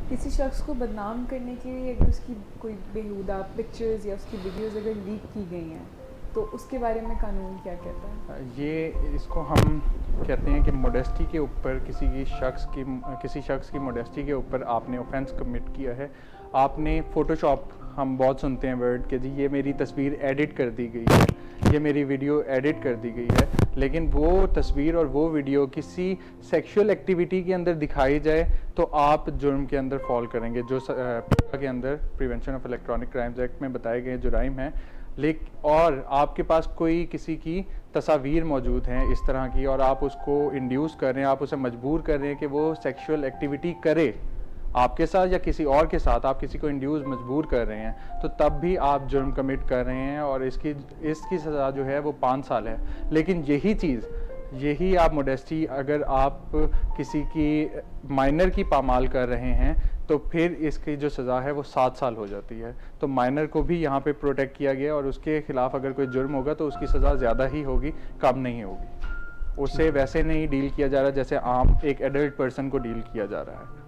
किसी शख्स को बदनाम करने के लिए अगर उसकी कोई बेहुदा पिक्चर्स या उसकी वीडियोस अगर लीक की गई हैं तो उसके बारे में कानून क्या कहता है? ये इसको हम कहते हैं कि मोडेस्टी के ऊपर किसी शख्स की मोडेस्टी के ऊपर आपने ऑफेंस कमिट किया है। आपने फ़ोटोशॉप, हम बहुत सुनते हैं वर्ड के जी ये मेरी तस्वीर एडिट कर दी गई है, ये मेरी वीडियो एडिट कर दी गई है, लेकिन वो तस्वीर और वो वीडियो किसी सेक्सुअल एक्टिविटी के अंदर दिखाई जाए तो आप जुर्म के अंदर फॉल करेंगे, जो के अंदर prevention of electronic crimes act में बताए गए जुराइम हैं। और आपके पास कोई किसी की तस्वीर मौजूद हैं इस तरह की और आप उसको इंड्यूस कर रहे हैं, आप उसे मजबूर कर रहे हैं कि वो सेक्सुअल एक्टिविटी करे आपके साथ या किसी और के साथ, आप किसी को इंड्यूस मजबूर कर रहे हैं, तो तब भी आप जुर्म कमिट कर रहे हैं और इसकी सज़ा जो है वो 5 साल है। लेकिन यही आप मोडेस्टी अगर आप किसी की माइनर की पामाल कर रहे हैं तो फिर इसकी जो सज़ा है वो 7 साल हो जाती है। तो माइनर को भी यहाँ पे प्रोटेक्ट किया गया और उसके ख़िलाफ़ अगर कोई जुर्म होगा तो उसकी सज़ा ज़्यादा ही होगी, कम नहीं होगी। उससे वैसे नहीं डील किया जा रहा जैसे आम एक एडल्ट पर्सन को डील किया जा रहा है।